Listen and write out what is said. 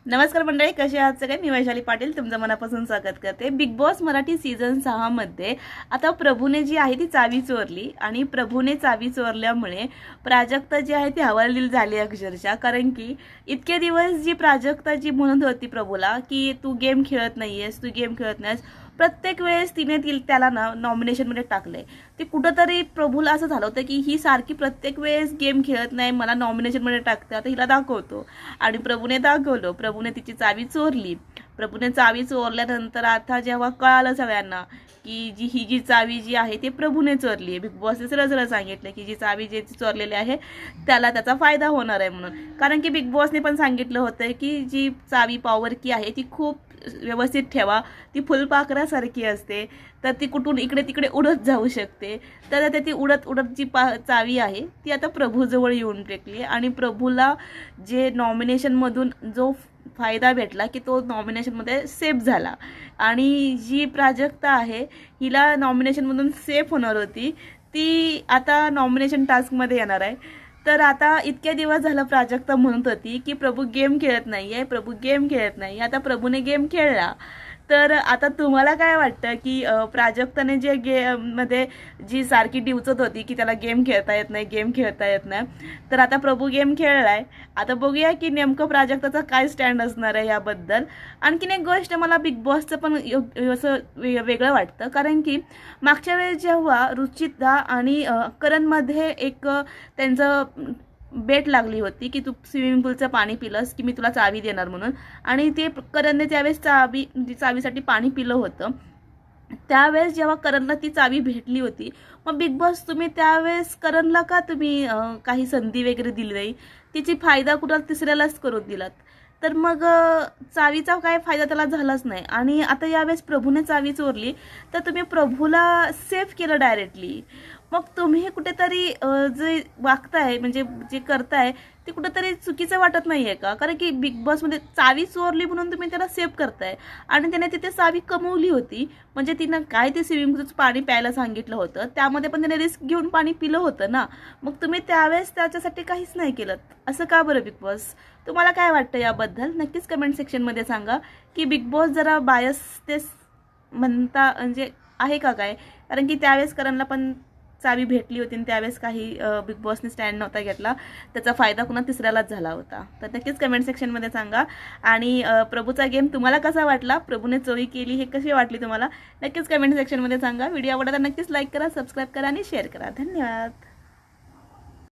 नमस्कार मंडळी, कसे आहात सगळे? मी वैशाली पाटील तुमचं मनापासून स्वागत करते. बिग बॉस मराठी सीझन 6 मध्ये आता प्रभूने जी आहे ती चावी चोरली आणि प्रभूने चावी चोरल्यामुळे प्राजक्ता जी आहे ती हवालदिल झाली अक्षरशः. कारण की इतके दिवस जी प्राजक्ता जी म्हणत होती प्रभूला की तू गेम खेळत नाहीयेस, तू गेम खेळत नाहीस, प्रत्येक वेळेस तिने त्याला ना नॉमिनेशनमध्ये टाकले. ते कुठंतरी प्रभूला असं झालं होतं की ही सारखी प्रत्येक वेळेस गेम खेळत नाही, मला नॉमिनेशनमध्ये टाकते, आता हिला दाखवतो. आणि प्रभूने दाखवलं, प्रभूने तिची चावी चोरली. प्रभूने चावी चोरल्यानंतर आता जेव्हा कळालं सगळ्यांना की ही जी चावी जी आहे ती प्रभूने चोरली आहे, बिग बॉसने सरळ सरळ सांगितलं की जी चावी जी चोरलेली आहे त्याला त्याचा फायदा होणार आहे म्हणून. कारण की बिग बॉसने पण सांगितलं होतं की जी चावी पॉवर की आहे ती खूप व्यवस्थित ठेवा, ती फुलपाखरासारखी असते, तर ती कुठून इकडे तिकडे उडत जाऊ शकते. तर ती उडत उडत जी चावी आहे ती आता प्रभूजवळ येऊन टेकली आणि प्रभूला जे नॉमिनेशनमधून जो फायदा भेटला की तो नॉमिनेशनमध्ये सेफ झाला. आणि जी प्राजक्ता आहे हिला नॉमिनेशनमधून सेफ होणार होती, ती आता नॉमिनेशन टास्कमध्ये येणार आहे. तर आता इतक्या दिवस झालं प्राजक्ता म्हणत होती की प्रभू गेम खेळत नाहीये, प्रभू गेम खेळत नाही. आता प्रभूने गेम खेळला. तर आता तुम्हाला काय वाटतं की प्राजक्ताने जे गेममध्ये जी सारखी डिवचत होती की त्याला गेम खेळता येत नाही, गेम खेळता येत नाही, तर आता प्रभू गेम खेळलाय. आता बघूया की नेमकं प्राजक्ताचा काय स्टँड असणार आहे याबद्दल. आणखीन एक गोष्ट मला बिग बॉसचं पण असं वेगळं वाटतं, कारण की मागच्या वेळेस जेव्हा रुचिता आणि करणमध्ये एक त्यांचं बेट लागली होती की तू स्विमिंग पूलचं पाणी पिलंस की मी तुला चावी देणार म्हणून, आणि ते करणने त्यावेळेस चावीसाठी पाणी पिलं होतं. त्यावेळेस जेव्हा करणला ती चावी भेटली होती, मग बिग बॉस तुम्ही त्यावेळेस करणला का तुम्ही काही संधी वगैरे दिली नाही, तिची फायदा कुठं तिसऱ्यालाच करून दिलात. तर मग चावीचा काय फायदा त्याला झालाच नाही. आणि आता यावेळेस प्रभूने चावी चोरली तर तुम्ही प्रभूला सेफ केलं डायरेक्टली. मग तुम्ही कुठेतरी जे वागताय म्हणजे जे करताय ते कुठेतरी चुकीचं वाटत नाहीये का? कारण की बिग बॉसमध्ये चावी चोरली म्हणून तुम्ही त्याला सेव्ह करताय आणि त्याने तिथे चावी कमवली होती. म्हणजे तिनं काय ते स्विमिंग पूलचं पाणी प्यायला सांगितलं होतं, त्यामध्ये पण त्याने रिस्क घेऊन पाणी पिलं होतं ना. मग तुम्ही त्यावेळेस त्याच्यासाठी काहीच नाही केलं, असं का बरं बिग बॉस? तुम्हाला काय वाटतं याबद्दल नक्कीच कमेंट सेक्शनमध्ये सांगा की बिग बॉस जरा बायस ते म्हणता म्हणजे आहे का काय? कारण की त्यावेळेस करणला पण चावी भेटली होती आणि त्यावेळेस काही बिग बॉसने स्टँड नव्हता घेतला, त्याचा फायदा पुन्हा तिसऱ्यालाच झाला होता. तर नक्कीच कमेंट सेक्शनमध्ये सांगा. आणि प्रभूचा गेम तुम्हाला कसा वाटला, प्रभूने चोरी केली हे कशी वाटली तुम्हाला, नक्कीच कमेंट सेक्शनमध्ये सांगा. व्हिडिओ आवडला तर नक्कीच लाईक करा, सबस्क्राईब करा आणि शेअर करा. धन्यवाद.